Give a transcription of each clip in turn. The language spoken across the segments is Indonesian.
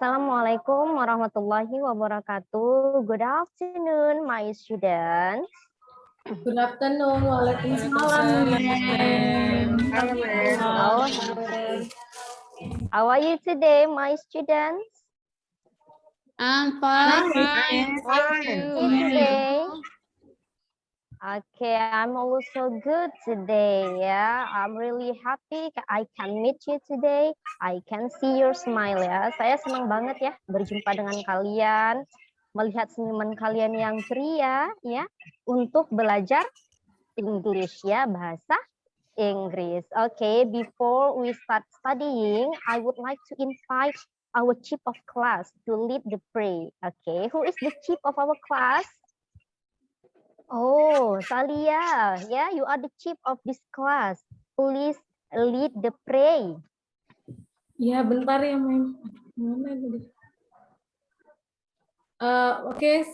Assalamualaikum warahmatullahi wabarakatuh. Good afternoon, my students. Good afternoon. Waalaikumsalam. How are you today, my students? I'm fine. Thank you today. Okay, I'm also good today. Yeah, I'm really happy I can meet you today. I can see your smile ya. Saya senang banget ya berjumpa dengan kalian, melihat senyuman kalian yang ceria ya untuk belajar English ya, bahasa Inggris. Okay, before we start studying, I would like to invite our chief of class to lead the prayer. Okay, who is the chief of our class? Oh, Salia, yeah, you are the chief of this class. Please lead the prayer. Ya, bentar ya, Mem. Mana tadi? Okay,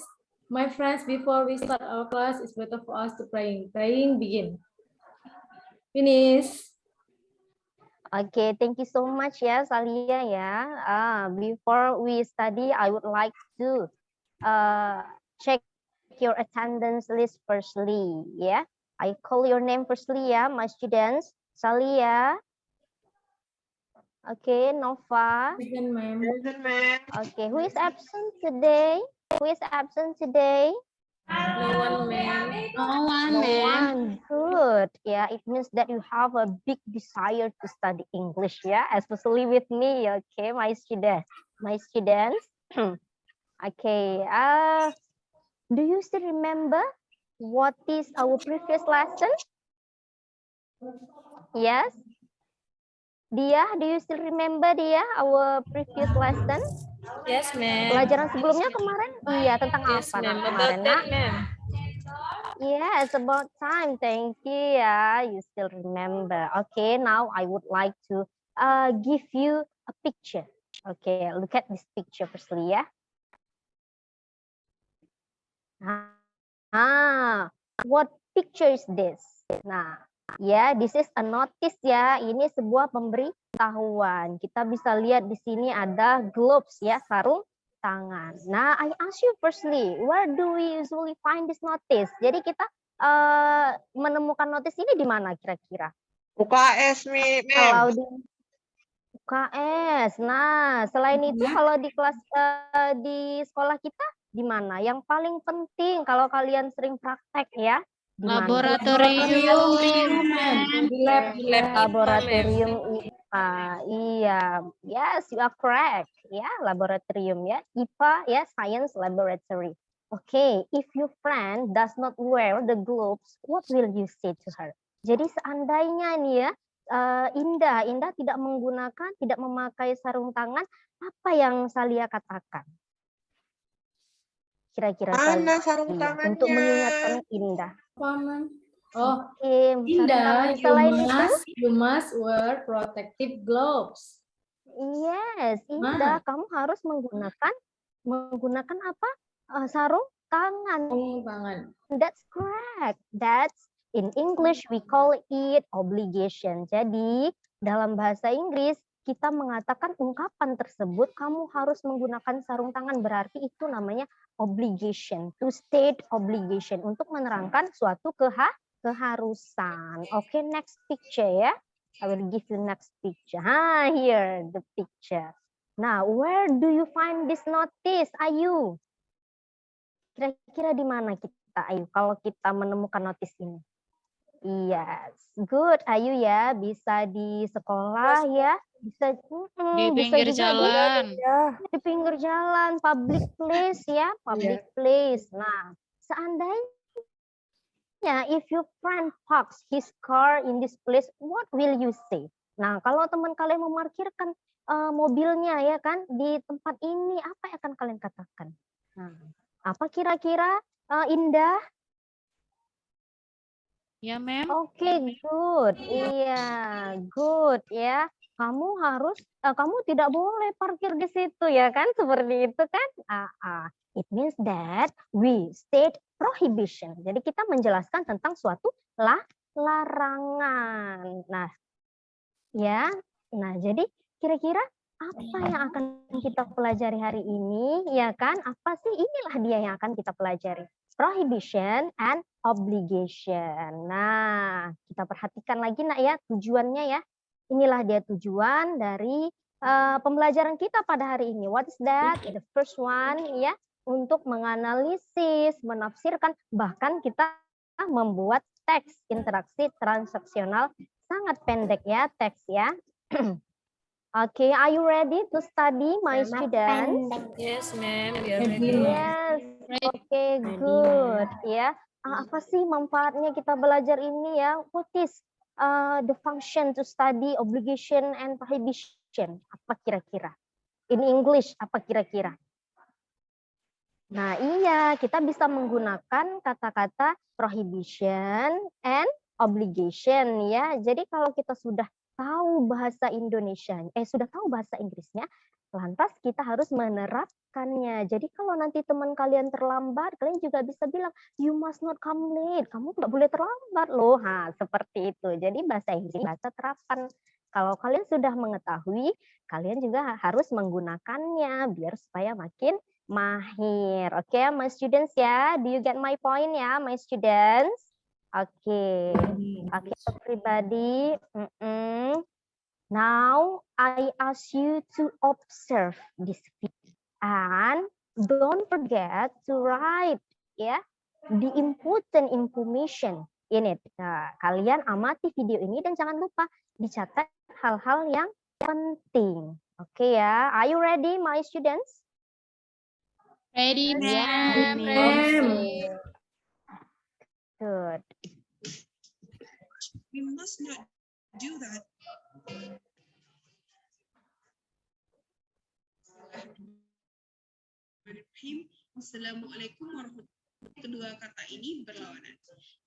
my friends, before we start our class, it's better for us to praying. Praying, begin. Finish. Okay, thank you so much ya, Salia ya. Before we study, I would like to check your attendance list firstly. Yeah, I call your name firstly ya, my students. Salia. Okay, Nova. Begin, Mem. Okay, who is absent today? Who is absent today? No one, Mem. No one, No ma'am. one. Good. Yeah, it means that you have a big desire to study English. Yeah, especially with me. Okay, my students. Okay. Do you still remember what is our previous lesson? Yes. Dia, do you still remember dia our previous lesson? Yes, ma'am. Pelajaran sebelumnya kemarin, iya tentang Yes, apa ma'am. kemarin, About that, Nak? ma'am. Yes, about time. Thank you. Yeah, you still remember. Okay, now I would like to give you a picture. Okay, look at this picture firstly, ya. What picture is this? Nah, ya, this is a notice ya. Ini sebuah pemberitahuan. Kita bisa lihat di sini ada gloves ya, sarung tangan. Nah, I ask you firstly, where do we usually find this notice? Jadi kita menemukan notice ini di mana kira-kira? UKS, Mem. Kalau di UKS. Nah, selain itu kalau di kelas di sekolah kita di mana? Yang paling penting kalau kalian sering praktek ya, di mana? Laboratorium, ma'am. Di lab, Laboratorium IPA. Iya, yes, you are correct. Ya, laboratorium ya, IPA ya, science laboratory. Okay, if your friend does not wear the gloves, what will you say to her? Jadi seandainya nih ya, Indah tidak memakai sarung tangan, apa yang Salia katakan? Kira-kira Mana sarung Salia tangannya? untuk mengingatkan Indah. Paman. Oh, Oke, Indah, selain itu, you must wear protective gloves. yes, Indah, kamu harus menggunakan apa? Sarung tangan. Sarung tangan. That's correct. That's in English we call it obligation. Jadi dalam bahasa Inggris kita mengatakan ungkapan tersebut kamu harus menggunakan sarung tangan, berarti itu namanya obligation, to state obligation, untuk menerangkan suatu keharusan. Okay, next picture ya. I will give you next picture. Here the picture. Now, where do you find this notice, Ayu? Kira-kira di mana kita, Ayu, kalau kita menemukan notis ini? Yes, good, Ayu ya, bisa di sekolah ya, bisa Di pinggir jalan. di pinggir jalan, public place ya, public place. Nah, seandainya if your friend parks his car in this place, what will you say? Nah, kalau teman kalian memarkirkan mobilnya ya kan di tempat ini, apa yang akan kalian katakan? Nah, apa kira-kira, Indah? Ya, ma'am. Oke, good. Iya, good ya. Kamu tidak boleh parkir di situ ya kan, seperti itu kan? It means that we state prohibition. Jadi kita menjelaskan tentang suatu larangan. Nah, ya. Nah, jadi kira-kira apa yang akan kita pelajari hari ini, ya kan? Apa sih? Inilah dia yang akan kita pelajari. Prohibition and obligation. Nah, kita perhatikan lagi nak ya tujuannya ya. Inilah dia tujuan dari pembelajaran kita pada hari ini. What is that? The first one ya, untuk menganalisis, menafsirkan, bahkan kita membuat teks interaksi transaksional sangat pendek ya teks ya. Okay, are you ready to study, my students? Yes, ma'am. We are Ready. ready. Yes. Okay, good. Ya, apa sih manfaatnya kita belajar ini ya? What is the function to study obligation and prohibition? Apa kira-kira? In English, apa kira-kira? Nah, iya, kita bisa menggunakan kata-kata prohibition and obligation ya. Jadi kalau kita sudah tahu bahasa Indonesia, sudah tahu bahasa Inggrisnya, lantas kita harus menerapkannya. Jadi kalau nanti teman kalian terlambat, kalian juga bisa bilang, you must not come late. Kamu nggak boleh terlambat loh. Nah, seperti itu. Jadi bahasa Inggris, bahasa terapan. Kalau kalian sudah mengetahui, kalian juga harus menggunakannya biar supaya makin mahir. Oke, my students ya. Do you get my point ya, my students? Oke. Oke, everybody. Now, I ask you to observe this video. And don't forget to write ya the important information in it. Nah, kalian amati video ini dan jangan lupa dicatat hal-hal yang penting. Oke ya. Are you ready, my students? Ready, ma'am. Ma'am. Good. We must not do that. Assalamualaikum warahmatullahi wabarakatuh. Kedua kata ini berlawanan.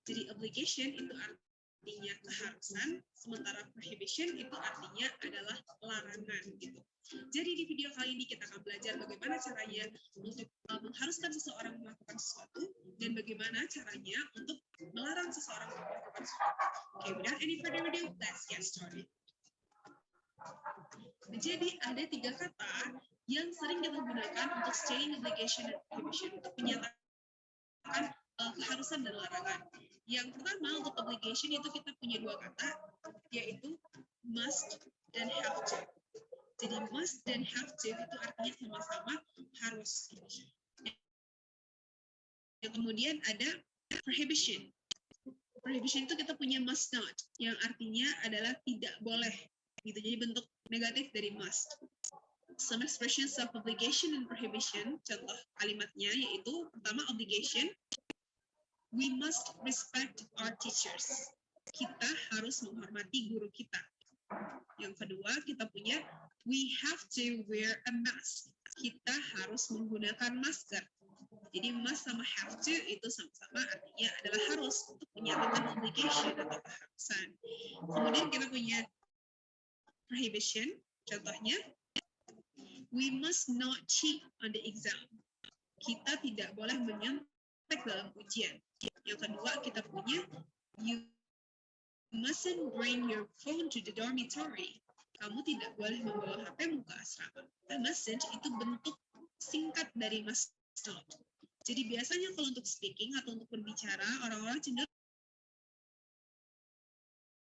Jadi obligation itu artinya keharusan, sementara prohibition itu artinya adalah larangan gitu. Jadi di video kali ini kita akan belajar bagaimana caranya untuk mengharuskan seseorang melakukan sesuatu dan bagaimana caranya untuk melarang seseorang melakukan sesuatu. Okay, without any further ado, let's get started. Jadi ada 3 kata yang sering kita gunakan untuk stating obligation dan prohibition, untuk menyatakan keharusan dan larangan. Yang pertama untuk obligation itu kita punya 2 kata, yaitu must dan have to. Jadi must dan have to itu artinya sama-sama harus. Yang kemudian ada prohibition. Prohibition itu kita punya must not, yang artinya adalah tidak boleh. Gitu. Jadi bentuk negatif dari must. Some expressions of obligation and prohibition, contoh kalimatnya yaitu pertama obligation, we must respect our teachers. Kita harus menghormati guru kita. Yang kedua kita punya we have to wear a mask. Kita harus menggunakan masker. Jadi must sama have to itu sama-sama artinya adalah harus untuk menyatakan obligation atau keharusan. Kemudian kita punya prohibition, contohnya we must not cheat on the exam. Kita tidak boleh menyontek dalam ujian. Yang kedua kita punya you mustn't bring your phone to the dormitory. Kamu tidak boleh membawa HP-mu ke asrama. Mustn't itu bentuk singkat dari must not. Jadi biasanya kalau untuk speaking atau untuk berbicara, orang-orang cenderung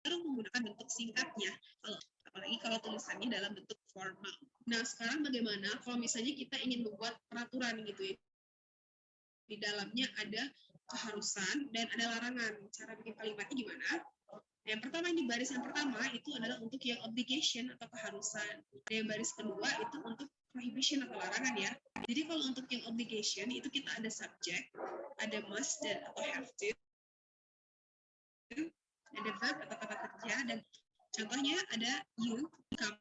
menggunakan bentuk singkatnya. Apalagi kalau tulisannya dalam bentuk formal. Nah, sekarang bagaimana kalau misalnya kita ingin membuat peraturan gitu ya. Di dalamnya ada keharusan dan ada larangan. Cara bikin kalimatnya gimana? Yang pertama, di baris yang pertama itu adalah untuk yang obligation atau keharusan. Dan yang baris kedua itu untuk prohibition atau larangan ya. Jadi kalau untuk yang obligation itu kita ada subject, ada must dan atau have to, ada verb atau kata kerja, dan contohnya ada you, kamu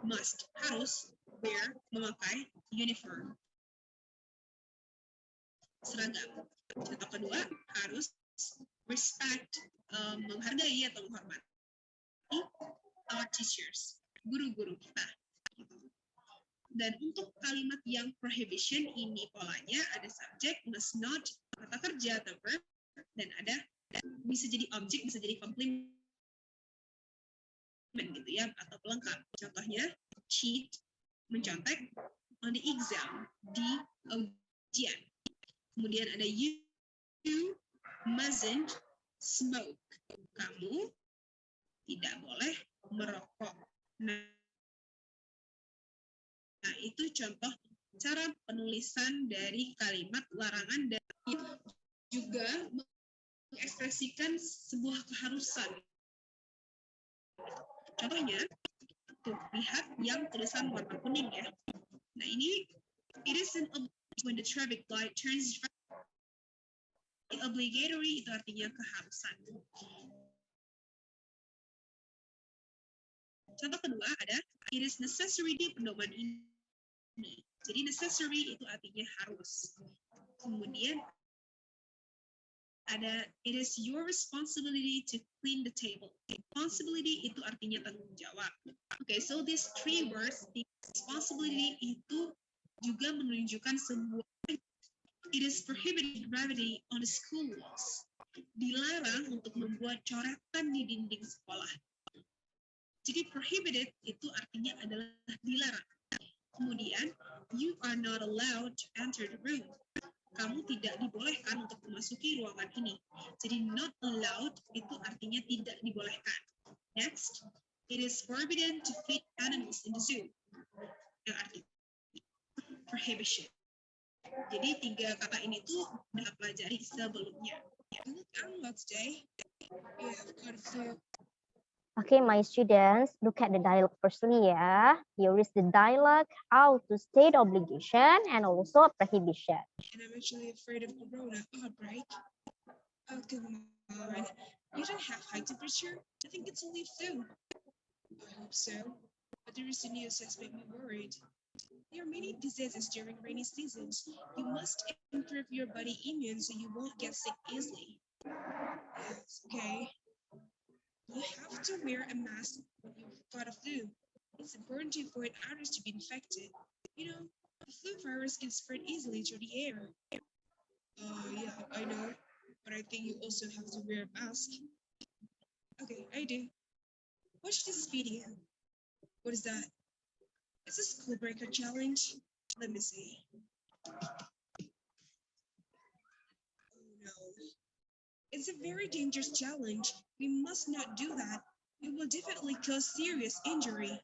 must, harus, wear, memakai, uniform, seragam. Contoh kedua, harus respect, menghargai atau menghormati our teachers, guru-guru kita. Dan untuk kalimat yang prohibition ini polanya ada subject, must not, kata kerja atau verb, dan ada bisa jadi objek, bisa jadi komplement meriam atau pelengkap. Contohnya, cheat, mencontek, on the exam, di ujian. Kemudian ada you mustn't smoke. Kamu tidak boleh merokok. Nah, itu contoh cara penulisan dari kalimat larangan dan juga mengekspresikan sebuah keharusan. Contohnya, tuh, lihat yang tulisan warna kuning ya. Nah, ini it is an obligation when the traffic light turns red. Obligatory itu artinya keharusan. Contoh kedua ada it is necessary di pedoman ini. Jadi necessary itu artinya harus. Kemudian ada it is your responsibility to clean the table. Responsibility itu artinya tanggung jawab. Okay, so these three words, the responsibility itu juga menunjukkan sebuah it is prohibited gravity on the school walls. Dilarang untuk membuat coretan di dinding sekolah. Jadi prohibited itu artinya adalah dilarang. Kemudian, you are not allowed to enter the room. Kamu tidak dibolehkan untuk memasuki ruangan ini. Jadi not allowed itu artinya tidak dibolehkan. Next, it is forbidden to feed animals in the zoo. Yang artinya prohibition. Jadi tiga kata ini tuh udah pelajari sebelumnya. Look, I'm not today. Yeah, I've got a flu. Okay, my students, look at the dialogue firstly ya. Here is the dialogue, how to state obligation and also prohibition. And I'm actually afraid of corona outbreak. Oh, come on. You don't have high temperature? I think it's only flu. I hope so. But the recent news has made me worried. There are many diseases during rainy seasons. You must improve your body immune so you won't get sick easily. Yes, okay. You have to wear a mask when you've got a flu. It's important to avoid others to be infected. You know, the flu virus can spread easily through the air. Yeah, I know. But I think you also have to wear a mask. Okay, I do. Watch this video. What is that? It's a school breaker challenge. Let me see. Oh no. It's a very dangerous challenge. We must not do that. It will definitely cause serious injury.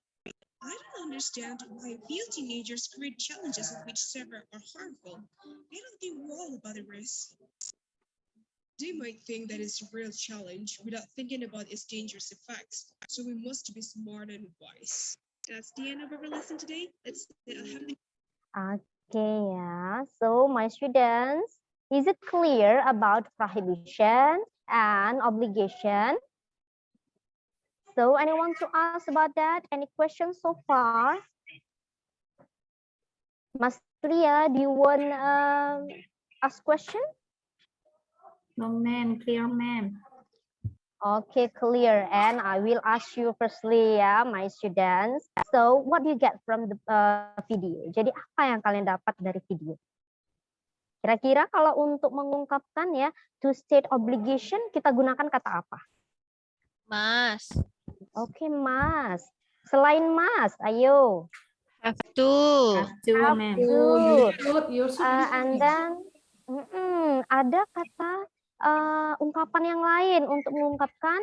I don't understand why few teenagers create challenges of which several are harmful. They don't think well about the risk. They might think that it's a real challenge without thinking about its dangerous effects. So we must be smart and wise. That's the end of our lesson today. Let's have the Okay, yeah. So my students, is it clear about prohibition and obligation? So anyone to ask about that? Any questions so far? Mas Ria, do you want ask question? No, ma'am. Clear, ma'am. Okay, clear. And I will ask you firstly ya, my students. So, what do you get from the video? Jadi apa yang kalian dapat dari video? Kira-kira kalau untuk mengungkapkan ya, to state obligation, kita gunakan kata apa? Mas. Oke, Mas. Selain Mas, ayo. Have to. Have ma'am. to. You should. And then, ada kata ungkapan yang lain untuk mengungkapkan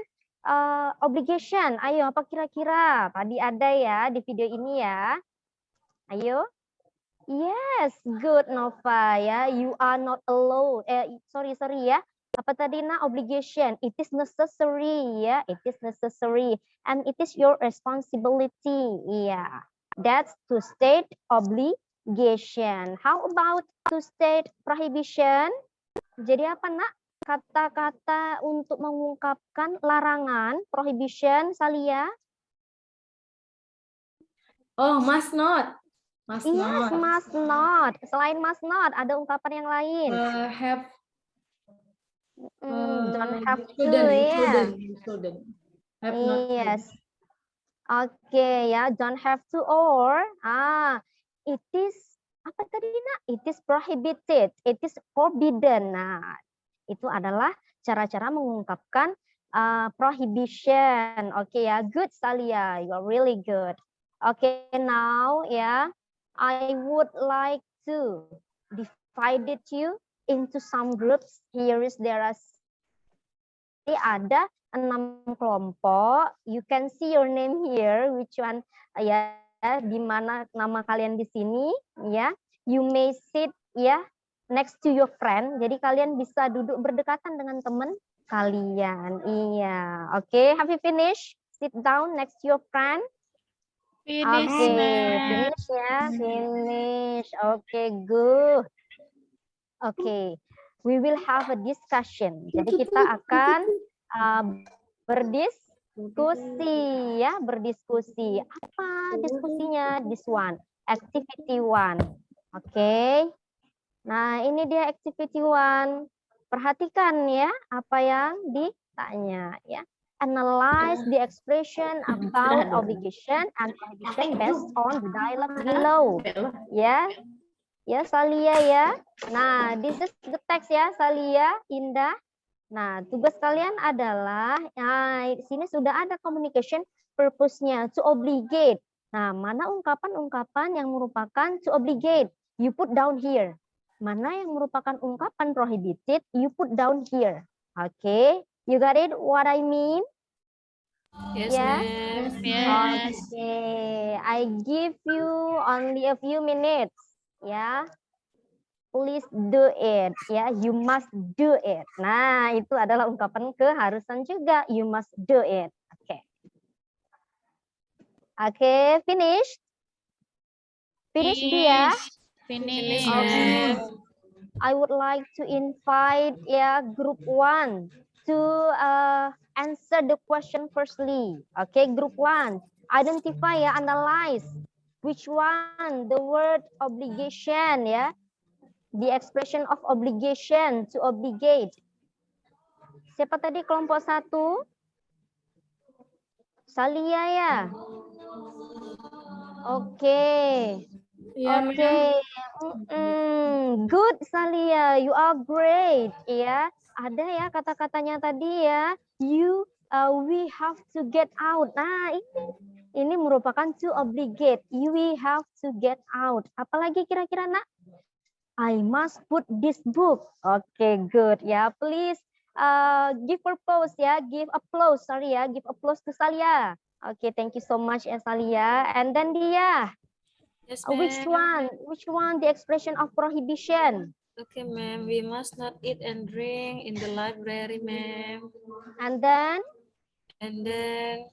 obligation. Ayo, apa kira-kira? Tadi ada ya di video ini ya. Ayo. Yes, good Nova ya. You are not alone. Sorry ya. Apa tadi nah obligation? It is necessary ya. It is necessary and it is your responsibility. Yeah. That's to state obligation. How about to state prohibition? Jadi apa nak? Kata-kata untuk mengungkapkan larangan, prohibition, Salia? Oh, must not. Must Yes, not. must not. Selain must not, ada ungkapan yang lain. Have. Don't have to, Shouldn't. Have not. Yes. Okay, ya, don't have to or it is apa tadi nak? It is prohibited. It is forbidden. Nah, itu adalah cara-cara mengungkapkan prohibition. Okay, ya, good Salia, you are really good. Okay, now ya, I would like to divide you into some groups. There are ada 6 kelompok. You can see your name here, which one ya, di mana nama kalian di sini ya. You may sit ya next to your friend. Jadi kalian bisa duduk berdekatan dengan teman kalian. Iya. Oke, have you finished? Sit down next to your friend. Finish, Oke, ma'am. finish ya. Finish. Oke, good. Oke. We will have a discussion. Jadi kita akan berdiskusi ya, berdiskusi. Apa diskusinya? This one, activity 1. Oke. Nah, ini dia activity 1. Perhatikan ya apa yang ditanya ya. Analyze the expression about obligation and prohibition based on the dialogue below. Ya. Ya, Salia ya. Nah, this is the text ya, Salia, Indah. Nah, tugas kalian adalah, di sini sudah ada communication purpose-nya, to obligate. Nah, mana ungkapan-ungkapan yang merupakan to obligate? You put down here. Mana yang merupakan ungkapan prohibited? You put down here. Okay, you got it? What I mean? Yes, Yeah? ma'am. Yes. Okay, I give you only a few minutes. Ya, please do it. Ya, you must do it. Nah, itu adalah ungkapan keharusan juga. You must do it. Oke. Oke, finish. Finish dia. Finish. Okay. I would like to invite group 1 to answer the question firstly. Okay, group 1. Identify analyze which one the word obligation ya. The expression of obligation, to obligate. Siapa tadi kelompok 1? Salia ya? Oke. Oke. Good Salia, you are great. Ya, ada ya kata-katanya tadi ya. We have to get out. Nah, ini merupakan to obligate. We have to get out. Apalagi kira-kira nak? I must put this book. Okay, good. Ya, please give applause ya. Give applause. Sorry ya, give applause to Salia. Okay, thank you so much ya Salia. And then dia. Yes, Which ma'am. one? Which one the expression of prohibition? Okay, ma'am. We must not eat and drink in the library, ma'am. And then? And then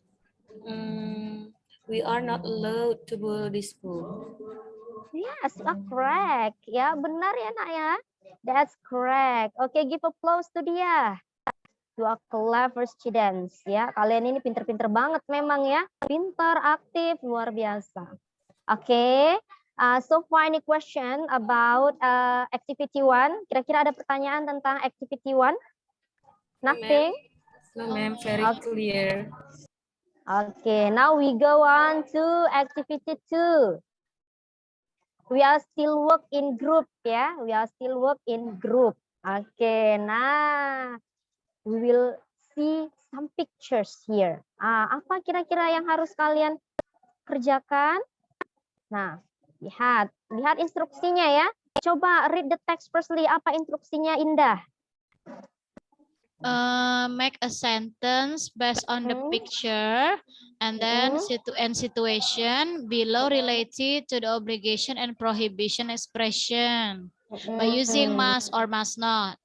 we are not allowed to borrow this book. Yes, correct. Ya, benar ya nak ya. That's correct. Okay, give applause to dia. You are clever students ya. Kalian ini pinter-pinter banget memang ya. Pintar, aktif, luar biasa. Okay. So far any question about activity 1? Kira-kira ada pertanyaan tentang activity 1? Nothing? No, ma'am. Very clear. Okay, now we go on to activity 2. We are still work in group ya. We are still work in group. Okay, nah we will see some pictures here. Apa kira-kira yang harus kalian kerjakan? Nah, lihat instruksinya ya. Coba read the text firstly. Apa instruksinya Indah? Make a sentence based on the picture and then situation below related to the obligation and prohibition expression by using must or must not.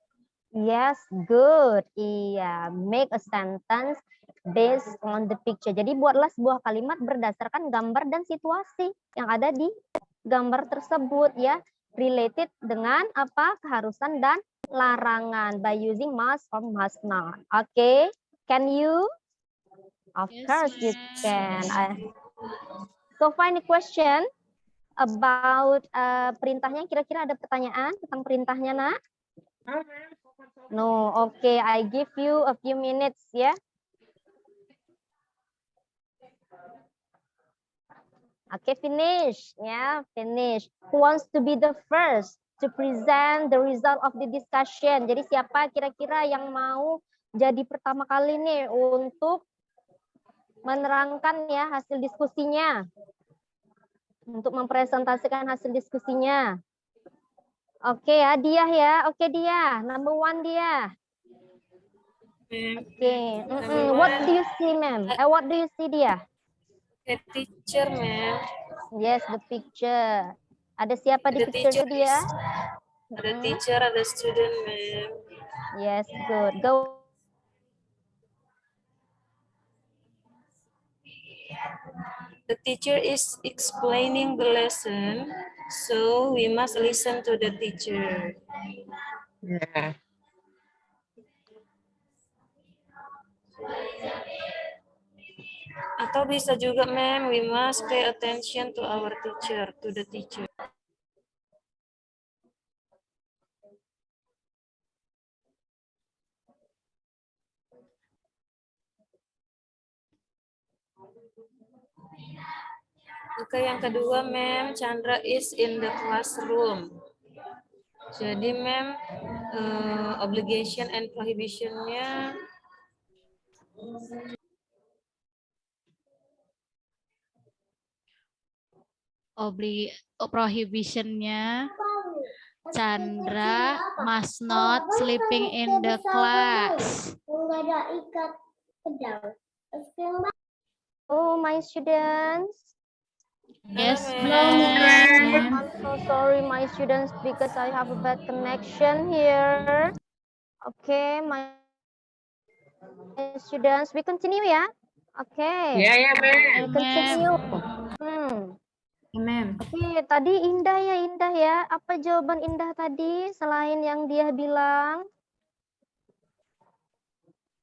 Yes, good. Iya, make a sentence based on the picture. Jadi buatlah sebuah kalimat berdasarkan gambar dan situasi yang ada di gambar tersebut ya. Related dengan apa? Keharusan dan larangan by using must or must not. Okay, can you? Of course you can. So find a question about perintahnya. Kira-kira ada pertanyaan tentang perintahnya nak? No, okay. I give you a few minutes ya. Okay, finish. Yeah, finish. Who wants to be the first to present the result of the discussion? Jadi siapa kira-kira yang mau jadi pertama kali nih untuk menerangkan ya hasil diskusinya. Untuk mempresentasikan hasil diskusinya. Oke ya, Dia ya. Oke Dia, number 1 Dia. Oke. What do you see, ma'am? What do you see, Dia? The teacher, ma'am. Yes, the picture. Ada siapa di The picture itu teacher Dia? is the teacher, the student, ma'am. Yes, good. Go. The teacher is explaining the lesson, so we must listen to the teacher. Yeah. Atau bisa juga, ma'am, we must pay attention to our teacher, to the teacher. Oke, yang kedua, ma'am, Chandra is in the classroom. Jadi, ma'am, obligation and prohibition-nya prohibition-nya Chandra must not sleeping in the class. Oh, my students. Yes, I'm ma'am. so sorry, my students, because I have a bad connection here. Okay, my students, we continue ya. Okay. Yeah, yeah, ma'am. We continue. Ma'am. Oke, tadi Indah ya. Apa jawaban Indah tadi selain yang dia bilang?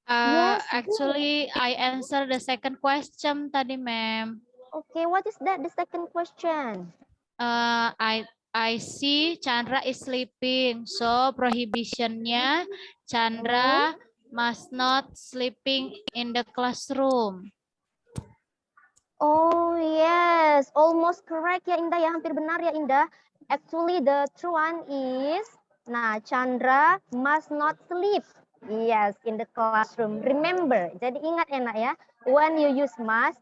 Yes, Actually, I answer the second question tadi, ma'am. Okay, what is that? The second question. I see Chandra is sleeping, so prohibition-nya Chandra must not sleeping in the classroom. Oh yes, almost correct ya Indah ya, hampir benar ya Indah. Actually the true one is, nah Chandra must not sleep. Yes, in the classroom. Remember, jadi ingat enak ya, when you use must,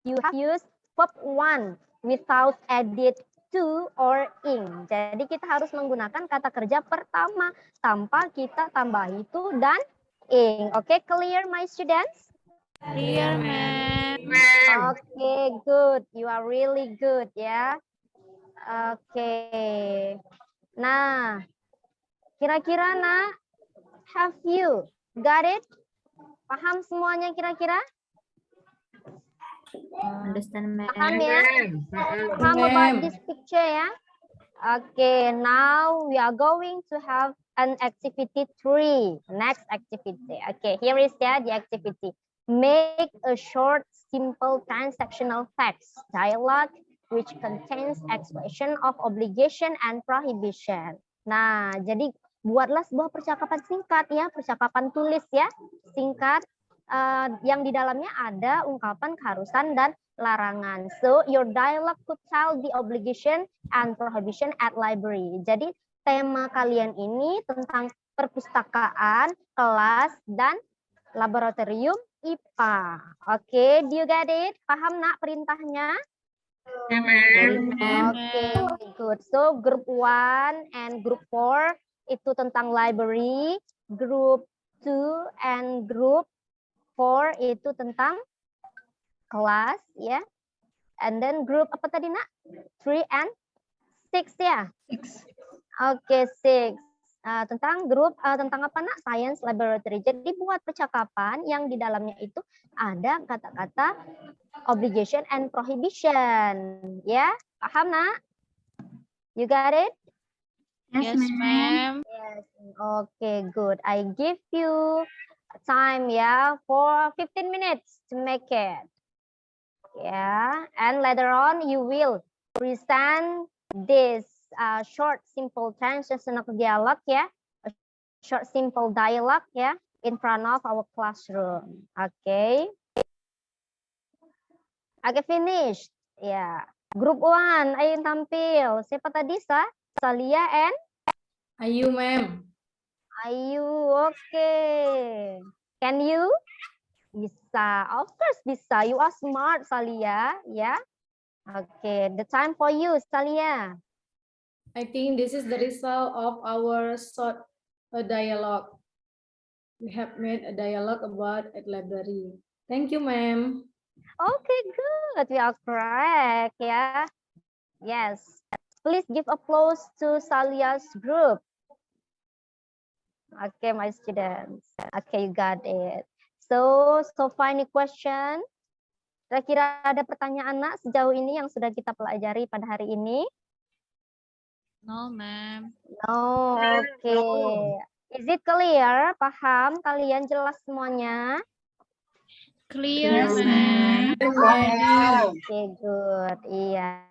you have use verb one without added to or in. Jadi kita harus menggunakan kata kerja pertama tanpa kita tambah itu dan in. Oke, clear my students? Clear, ma'am. Okay, good. You are really good ya. Okay. Nah, kira-kira nak, have you got it? Paham semuanya kira-kira? Understand, ma'am. Paham ya? Ma'am. Paham about this picture ya? Okay, now we are going to have an activity 3. Next activity. Okay, here is ya the activity. Make a short, simple transactional text dialogue which contains expression of obligation and prohibition. Nah, jadi buatlah sebuah percakapan singkat ya, percakapan tulis ya, singkat yang di dalamnya ada ungkapan keharusan dan larangan. So, your dialogue could tell the obligation and prohibition at library. Jadi, tema kalian ini tentang perpustakaan, kelas, dan laboratorium IPA. Oke, do you get it? Paham nak perintahnya? Yeah, ma'am. Okay, good. So, group 1 and group 4 itu tentang library, group 2 and group 4 itu tentang kelas ya. And then group apa tadi nak? 3 and 6 ya? 6. Oke, 6. Tentang grup tentang apa nak? Science laboratory. Jadi buat percakapan yang di dalamnya itu ada kata-kata obligation and prohibition. Ya, paham nak? You got it? Yes, ma'am. Yes. Okay, good. I give you time ya for 15 minutes to make it. Yeah, and later on you will present this short, simple transactional dialogue ya, a short, simple dialogue ya, in front of our classroom. Okay. Okay, finished. Ya, group 1, ayo yang tampil. Siapa tadi, Salia and? Ayu, ma'am. Ayu, okay. Can you? Bisa, of course bisa. You are smart, Salia. Ya. Okay, the time for you, Salia. I think this is the result of our short dialogue. We have made a dialogue about a library. Thank you, ma'am. Okay, good. We are correct. Yeah. Yes. Please give applause to Salia's group. Okay, my students. Okay, you got it. So far any question? Kira-kira ada pertanyaan nak sejauh ini yang sudah kita pelajari pada hari ini? No, ma'am. No, okay. Is it clear? Paham? Kalian jelas semuanya? Clear, Yes, ma'am. Okay, good. Iya.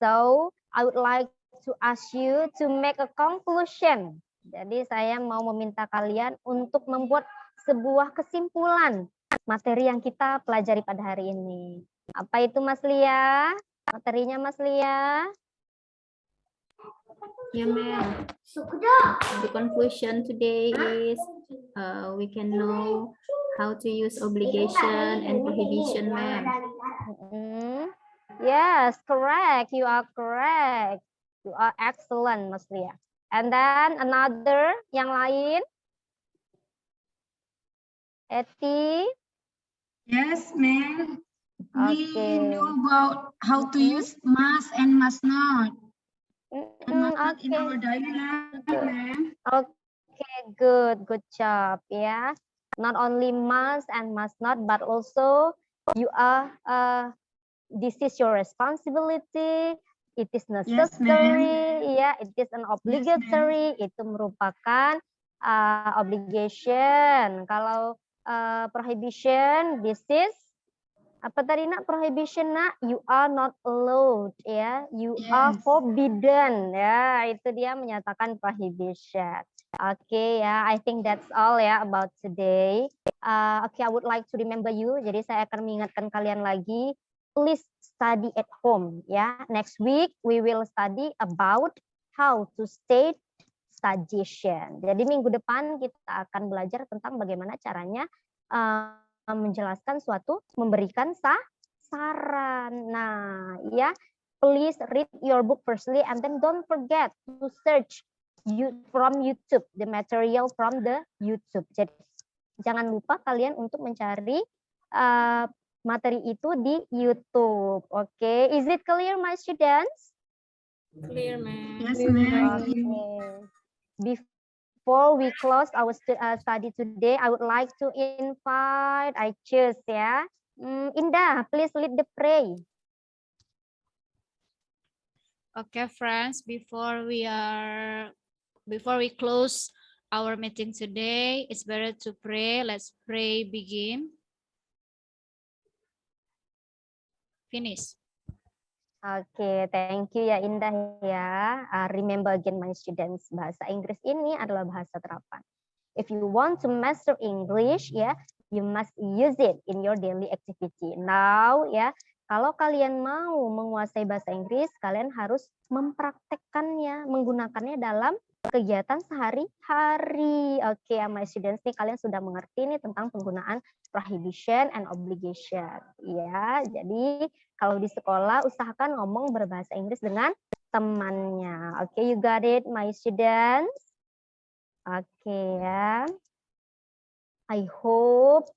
So, I would like to ask you to make a conclusion. Jadi saya mau meminta kalian untuk membuat sebuah kesimpulan materi yang kita pelajari pada hari ini. Apa itu Mas Lia? Materinya Mas Lia? Yeah, ma'am. The conclusion today is we can know how to use obligation and prohibition, ma'am. Yes, correct. You are correct. You are excellent, Mas Lia. And then another, yang lain? Eti? Yes, ma'am. Okay. We know about how to use must and must not. And must not in our daily life, ma'am. Okay, good job. Yeah, not only must and must not, but also you are. This is your responsibility. It is necessary. Yeah, it is an obligatory. Itu merupakan obligation. Kalau prohibition, this is apa tadi nak prohibition nak? You are not allowed, ya. You are forbidden, ya. Itu dia menyatakan prohibition. Okay, ya. I think that's all ya about today. Okay, I would like to remember you. Jadi saya akan mengingatkan kalian lagi. Please study at home, ya. Next week we will study about how to state suggestion. Jadi minggu depan kita akan belajar tentang bagaimana caranya menjelaskan suatu, memberikan saran. Nah, ya, please read your book firstly and then don't forget to search from YouTube, the material from the YouTube. Jadi jangan lupa kalian untuk mencari materi itu di YouTube. Okay, is it clear, my students? Clear, ma'am. Yes, ma'am. Okay. Before we close our study today, I would like to invite, I choose ya. Indah, please lead the pray. Okay, friends, before we close our meeting today, it's better to pray. Let's pray, begin. Finish. Oke, thank you ya Indah ya. Remember again my students, bahasa Inggris ini adalah bahasa terapan. If you want to master English ya, you must use it in your daily activity. Now ya, kalau kalian mau menguasai bahasa Inggris, kalian harus mempraktekkannya, menggunakannya dalam kegiatan sehari-hari. Oke, my students nih kalian sudah mengerti nih tentang penggunaan prohibition and obligation. Ya, jadi kalau di sekolah usahakan ngomong berbahasa Inggris dengan temannya. Oke, you got it, my students. Oke ya. I hope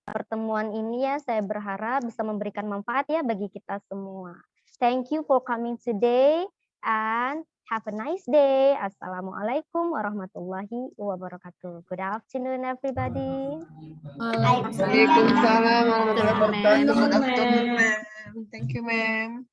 pertemuan ini ya saya berharap bisa memberikan manfaat ya bagi kita semua. Thank you for coming today and have a nice day. Assalamualaikum warahmatullahi wabarakatuh. Good afternoon, everybody. Waalaikumsalam warahmatullahi wabarakatuh. Good afternoon, ma'am. Thank you, ma'am.